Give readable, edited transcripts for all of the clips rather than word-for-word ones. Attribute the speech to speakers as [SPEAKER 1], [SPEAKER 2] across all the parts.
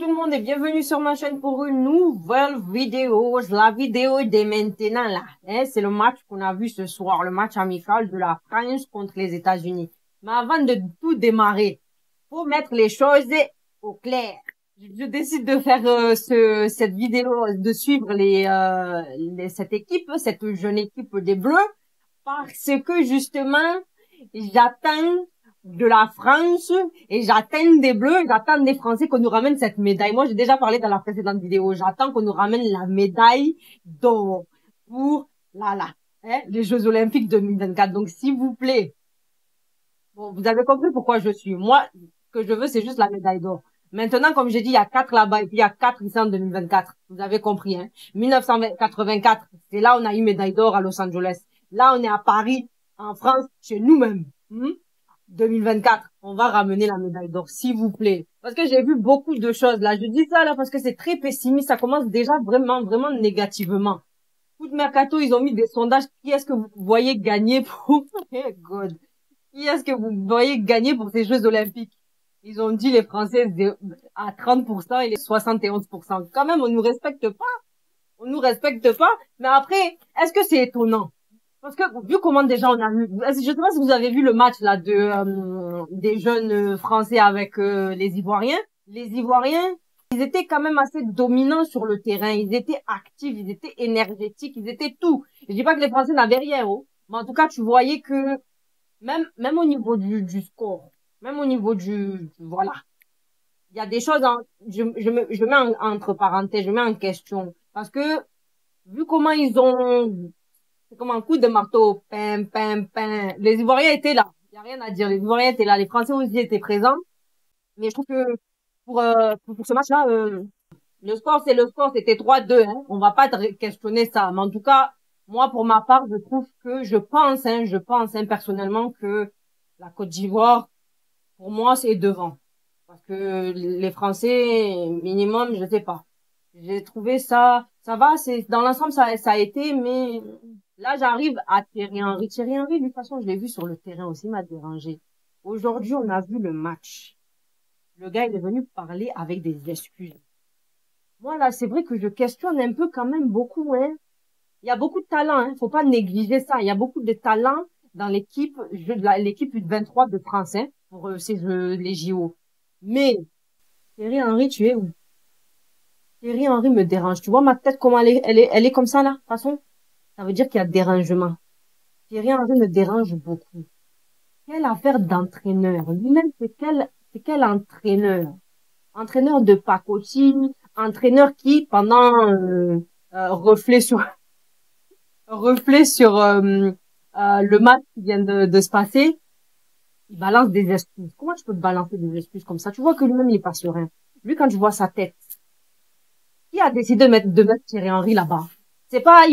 [SPEAKER 1] tout le monde et bienvenue sur ma chaîne pour une nouvelle vidéo. La vidéo dès maintenant là, hein, c'est le match qu'on a vu ce soir, le match amical de la France contre les États-Unis. Mais avant de tout démarrer, faut mettre les choses au clair. Je décide de faire cette vidéo, de suivre cette équipe, cette jeune équipe des Bleus, parce que justement, j'attends de la France et j'attends des Bleus, j'attends des Français qu'on nous ramène cette médaille. Moi, j'ai déjà parlé dans la précédente vidéo. J'attends qu'on nous ramène la médaille d'or pour les Jeux Olympiques 2024. Donc, s'il vous plaît, bon, vous avez compris pourquoi je suis. Moi, ce que je veux, c'est juste la médaille d'or. Maintenant, comme j'ai dit, il y a 4 là-bas et puis il y a 4 ici en 2024. Vous avez compris, hein. 1984, c'est là où on a eu médaille d'or à Los Angeles. Là, on est à Paris, en France, chez nous-mêmes. 2024, on va ramener la médaille d'or, s'il vous plaît. Parce que j'ai vu beaucoup de choses là. Je dis ça là parce que c'est très pessimiste. Ça commence déjà vraiment négativement. Foot Mercato, ils ont mis des sondages. Qui est-ce que vous voyez gagner pour... Oh God. Qui est-ce que vous voyez gagner pour ces Jeux Olympiques? Ils ont dit les Français à 30% et les 71%. Quand même, on nous respecte pas. On nous respecte pas. Mais après, est-ce que c'est étonnant? Parce que, vu comment déjà on a vu, je sais pas si vous avez vu le match, là, des jeunes Français avec, les Ivoiriens. Les Ivoiriens, ils étaient quand même assez dominants sur le terrain. Ils étaient actifs, ils étaient énergétiques, ils étaient tout. Je dis pas que les Français n'avaient rien, oh. Mais en tout cas, tu voyais que, même au niveau du score, même au niveau voilà. Il y a des choses je mets entre parenthèses, je mets en question. Parce que, vu comment ils ont, c'est comme un coup de marteau. Pim, pim, pim. Les Ivoiriens étaient là. Il n'y a rien à dire. Les Ivoiriens étaient là. Les Français aussi étaient présents. Mais je trouve que pour ce match-là, le score, c'est le score. C'était 3-2. Hein. On va pas questionner ça. Mais en tout cas, moi, pour ma part, je trouve que je pense personnellement que la Côte d'Ivoire, pour moi, c'est devant. Parce que les Français, minimum, je sais pas. J'ai trouvé ça va, dans l'ensemble, ça a été, mais là, j'arrive à Thierry Henry. Thierry Henry, de toute façon, je l'ai vu sur le terrain aussi, m'a dérangé. Aujourd'hui, on a vu le match. Le gars, il est venu parler avec des excuses. Moi, là, c'est vrai que je questionne un peu quand même beaucoup, hein. Il y a beaucoup de talent, hein. Faut pas négliger ça. Il y a beaucoup de talent dans l'équipe, l'équipe U23 de France, hein, pour les JO. Mais, Thierry Henry, tu es où? Thierry Henry me dérange. Tu vois ma tête, comment elle est comme ça, là, de toute façon? Ça veut dire qu'il y a dérangement. Thierry Henry me dérange beaucoup. Quelle affaire d'entraîneur. Lui-même, c'est quel entraîneur? Entraîneur de pacotille, entraîneur qui, pendant, reflet sur, le match qui vient de se passer, il balance des excuses. Comment tu peux balancer des excuses comme ça? Tu vois que lui-même, il est pas serein. Lui, quand tu vois sa tête, qui a décidé de mettre Thierry Henry là-bas? C'est pas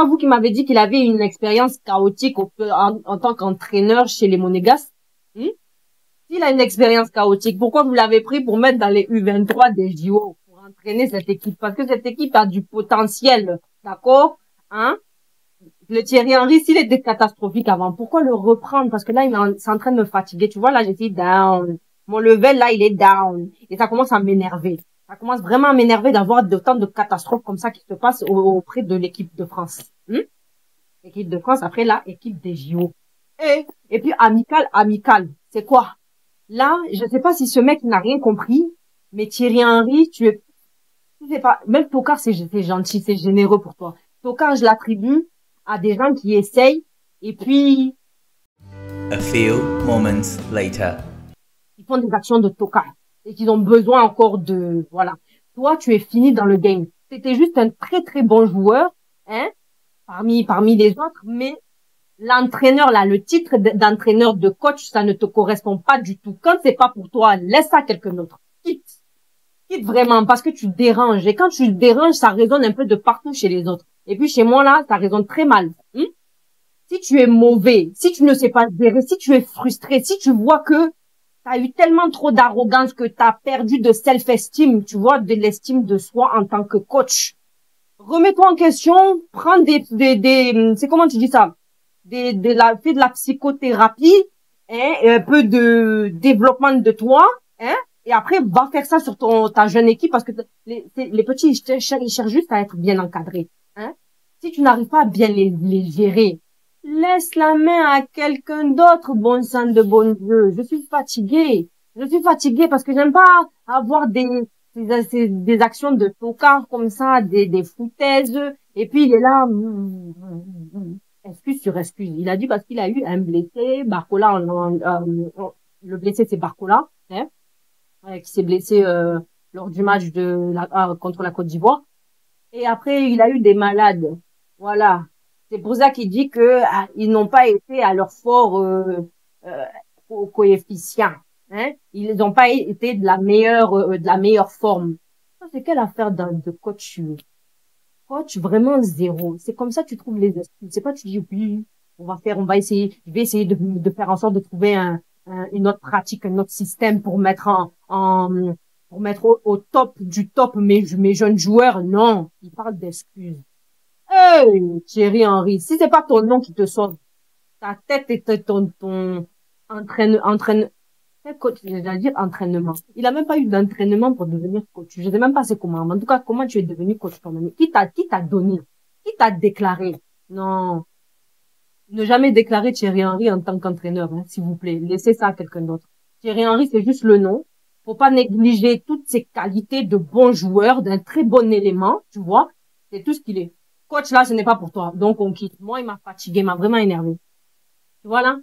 [SPEAKER 1] vous qui m'avez dit qu'il avait une expérience chaotique en tant qu'entraîneur chez les Monégasques. S'il a une expérience chaotique, pourquoi vous l'avez pris pour mettre dans les U23 des JO, pour entraîner cette équipe? Parce que cette équipe a du potentiel, d'accord? Hein? Le Thierry Henry, s'il était catastrophique avant, pourquoi le reprendre? Parce que là, c'est en train de me fatiguer. Tu vois, là, j'étais down. Mon level, là, il est down. Et ça commence à m'énerver. Ça commence vraiment à m'énerver d'avoir autant de catastrophes comme ça qui se passent auprès de l'équipe de France. L'équipe de France, après là, équipe des JO. Et puis amical. C'est quoi? Là, je sais pas si ce mec n'a rien compris, mais Thierry Henry, tu sais pas, même Tocard, c'est gentil, c'est généreux pour toi. Tocard, je l'attribue à des gens qui essayent, et puis...
[SPEAKER 2] A few moments later.
[SPEAKER 1] Ils font des actions de tocard. Et qu'ils ont besoin encore voilà. Toi, tu es fini dans le game. T'étais juste un très très bon joueur, hein, parmi les autres, mais l'entraîneur là, le titre d'entraîneur de coach, ça ne te correspond pas du tout. Quand c'est pas pour toi, laisse ça à quelqu'un d'autre. Quitte vraiment, parce que tu déranges. Et quand tu déranges, ça résonne un peu de partout chez les autres. Et puis chez moi là, ça résonne très mal. Si tu es mauvais, si tu ne sais pas gérer, si tu es frustré, si tu vois que t'as eu tellement trop d'arrogance que t'as perdu de self-esteem, tu vois, de l'estime de soi en tant que coach. Remets-toi en question, prends c'est comment tu dis ça? Fais de la psychothérapie, hein, et un peu de développement de toi, hein, Et après, va faire ça sur ta jeune équipe parce que les petits, ils cherchent juste à être bien encadrés. Hein? Si tu n'arrives pas à bien les gérer, laisse la main à quelqu'un d'autre, bon sang de bon Dieu. Je suis fatiguée. Je suis fatiguée parce que j'aime pas avoir des actions de tocard comme ça, des foutaises. Et puis, il est là, excuse sur excuse. Il a dit parce qu'il a eu un blessé, Barcola, le blessé c'est Barcola, hein, qui s'est blessé lors du match contre la Côte d'Ivoire. Et après, il a eu des malades. Voilà. C'est pour ça qu'il dit que ils n'ont pas été à leur fort euh, coefficient. Hein? Ils n'ont pas été de la meilleure forme. Ça, c'est quelle affaire de coach? Coach, vraiment zéro. C'est comme ça que tu trouves les excuses. C'est pas tu dis oui, on va essayer, je vais essayer de faire en sorte de trouver une autre pratique, un autre système pour mettre pour mettre au top du top mes jeunes joueurs. Non, ils parlent d'excuses. Hey, Thierry Henry, si c'est pas ton nom qui te sauve, ta tête et ton coach, j'allais dire entraînement. Il a même pas eu d'entraînement pour devenir coach. Je sais même pas c'est comment. En tout cas, comment tu es devenu coach toi-même? Qui t'a donné? Qui t'a déclaré? Non. Ne jamais déclarer Thierry Henry en tant qu'entraîneur, hein, s'il vous plaît. Laissez ça à quelqu'un d'autre. Thierry Henry, c'est juste le nom. Faut pas négliger toutes ses qualités de bon joueur, d'un très bon élément, tu vois. C'est tout ce qu'il est. Coach, là, ce n'est pas pour toi. Donc, on quitte. Moi, il m'a fatigué, il m'a vraiment énervé. Voilà.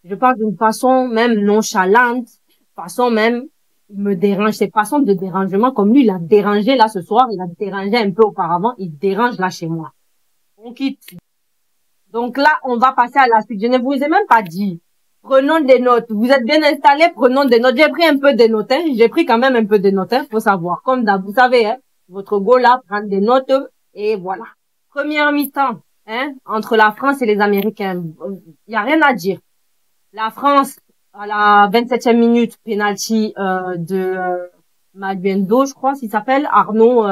[SPEAKER 1] Je parle d'une façon même nonchalante, façon même, il me dérange, c'est façon de dérangement, comme lui, il a dérangé là ce soir, il a dérangé un peu auparavant, il dérange là chez moi. On quitte. Donc là, on va passer à la suite. Je ne vous ai même pas dit. Prenons des notes. Vous êtes bien installés, prenons des notes. J'ai pris un peu des notes, hein. J'ai pris quand même un peu des notes, hein. Faut savoir. Comme vous savez, hein. Votre go là, prendre des notes, et voilà. Première mi-temps, hein, entre la France et les Américains. Il y a rien à dire. La France, à la 27e minute, penalty de Maluendo, je crois, s'il s'appelle Arnaud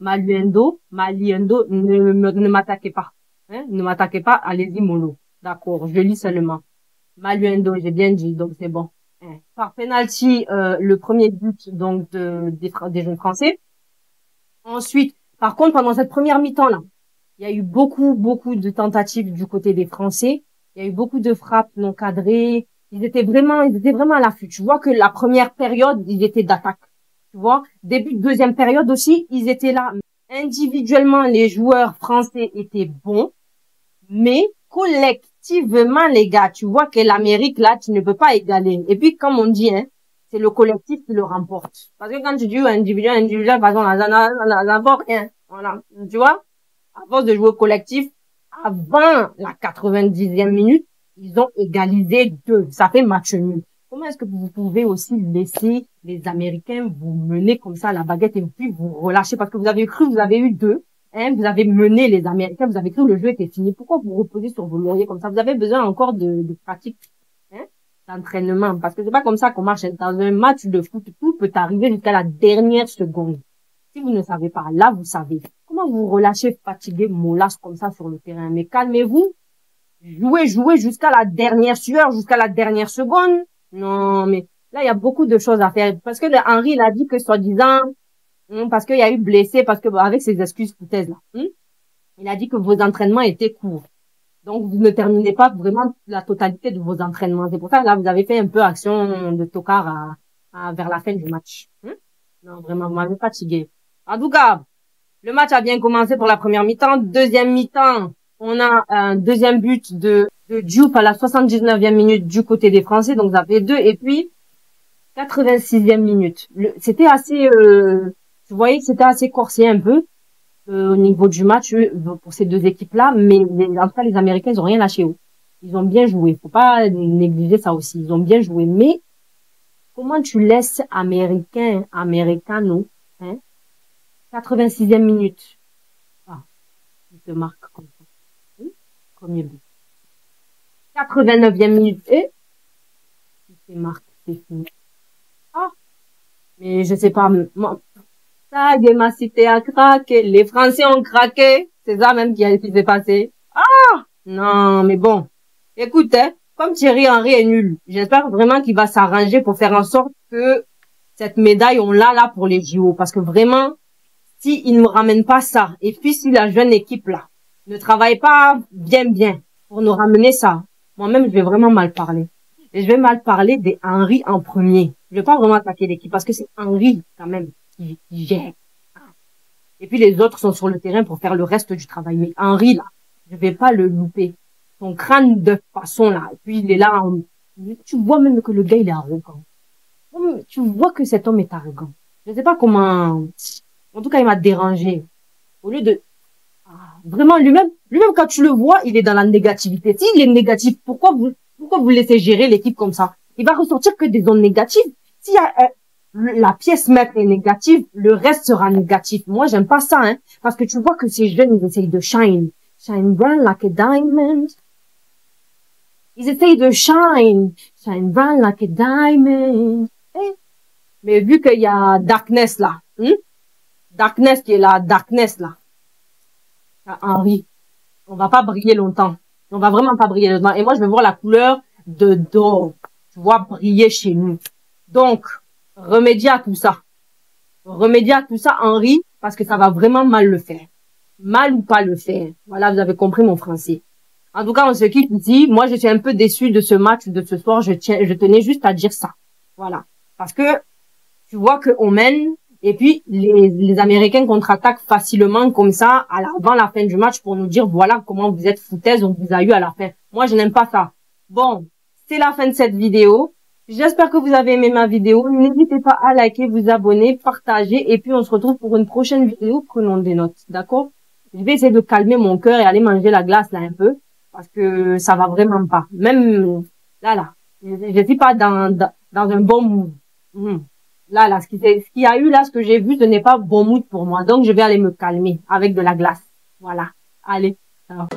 [SPEAKER 1] Maluendo. Ne m'attaquez pas. Hein, ne m'attaquez pas, allez-y mollo. D'accord, je lis seulement. Maluendo, j'ai bien dit, donc c'est bon. Hein. Par penalty, le premier but donc des jeunes Français. Ensuite, par contre, pendant cette première mi-temps là, il y a eu beaucoup de tentatives du côté des Français. Il y a eu beaucoup de frappes non cadrées. Ils étaient vraiment à l'affût. Tu vois que la première période, ils étaient d'attaque. Tu vois, début de deuxième période aussi, ils étaient là. Individuellement, les joueurs français étaient bons, mais collectivement, les gars, tu vois que l'Amérique, là, tu ne peux pas égaler. Et puis, comme on dit, hein, c'est le collectif qui le remporte. Parce que quand tu dis individuel, de toute façon, ça n'emporte rien. Voilà. Tu vois? À force de jouer au collectif, avant la 90e minute, ils ont égalisé 2. Ça fait match nul. Comment est-ce que vous pouvez aussi laisser les Américains vous mener comme ça à la baguette et puis vous relâcher parce que vous avez cru, vous avez eu 2, hein, vous avez mené les Américains, vous avez cru que le jeu était fini. Pourquoi vous reposez sur vos lauriers comme ça? Vous avez besoin encore de pratique, hein, d'entraînement parce que c'est pas comme ça qu'on marche dans un match de foot. Tout peut arriver jusqu'à la dernière seconde. Si vous ne savez pas, là, vous savez. Comment vous relâchez fatigué, mollasse comme ça sur le terrain? Mais calmez-vous. Jouez jusqu'à la dernière sueur, jusqu'à la dernière seconde. Non, mais là, il y a beaucoup de choses à faire. Parce que Henry, il a dit que soi-disant, parce qu'il y a eu blessé, parce que, avec ses excuses foutaises, là, il a dit que vos entraînements étaient courts. Donc, vous ne terminez pas vraiment la totalité de vos entraînements. C'est pour ça que là, vous avez fait un peu action de tocard vers la fin du match. Non, vraiment, vous m'avez fatigué. En tout cas, le match a bien commencé pour la première mi-temps. Deuxième mi-temps, on a un deuxième but de Diop à la 79e minute du côté des Français. Donc, ça fait 2. Et puis, 86e minute. C'était assez, vous voyez, c'était assez corsé un peu, au niveau du match, pour ces deux équipes-là. Mais, en tout cas, les Américains, ils ont rien lâché. Ils ont bien joué. Faut pas négliger ça aussi. Ils ont bien joué. Mais, comment tu laisses Americano, hein, 86e minute. Ah, il te marque comme ça. Premier but. 89e minute. Et il te marque, c'est fini. Ah, mais je sais pas. Ça, ma cité a craqué. Les Français ont craqué. C'est ça même qui s'est passé. Ah, non, mais bon. Écoute, hein, comme Thierry Henry est nul, j'espère vraiment qu'il va s'arranger pour faire en sorte que cette médaille, on l'a là pour les JO. Parce que vraiment, si ils ne ramènent pas ça, et puis si la jeune équipe là ne travaille pas bien pour nous ramener ça, moi-même, je vais vraiment mal parler. Et je vais mal parler des Henry en premier. Je vais pas vraiment attaquer l'équipe parce que c'est Henry quand même qui gère. Et puis les autres sont sur le terrain pour faire le reste du travail. Mais Henry là, je vais pas le louper. Son crâne de façon là. Et puis il est là. Tu vois même que le gars il est arrogant. Tu vois que cet homme est arrogant. Je sais pas comment. En tout cas, il m'a dérangé. Au lieu de vraiment lui-même quand tu le vois, il est dans la négativité. S'il est négatif, pourquoi vous laissez gérer l'équipe comme ça? Il va ressortir que des zones négatives. S'il y a la pièce mère est négative, le reste sera négatif. Moi, j'aime pas ça, hein, parce que tu vois que ces jeunes, ils essayent de shine bright like a diamond. Ils essayent de shine bright like a diamond. Eh? Mais vu qu'il y a darkness là, darkness qui est là, darkness là, Henry, on va pas briller longtemps. On va vraiment pas briller longtemps. Et moi, je veux voir la couleur de d'or, tu vois, briller chez nous. Donc, remédier à tout ça. Remédier à tout ça, Henry, parce que ça va vraiment mal le faire. Mal ou pas le faire. Voilà, vous avez compris mon français. En tout cas, on se quitte ici. Moi, je suis un peu déçue de ce match de ce soir. Je tenais juste à dire ça. Voilà. Parce que, tu vois qu'on mène, et puis les Américains contre-attaquent facilement comme ça, avant la fin du match, pour nous dire, voilà comment vous êtes foutaises, on vous a eu à la fin. Moi, je n'aime pas ça. Bon, c'est la fin de cette vidéo. J'espère que vous avez aimé ma vidéo. N'hésitez pas à liker, vous abonner, partager, et puis on se retrouve pour une prochaine vidéo. Prenons des notes, d'accord? Je vais essayer de calmer mon cœur et aller manger la glace là un peu, parce que ça va vraiment pas. Même là, je suis pas dans un bon mood. Là, ce qu'il y a eu là, ce que j'ai vu, ce n'est pas bon mood pour moi. Donc, je vais aller me calmer avec de la glace. Voilà. Allez. Alors.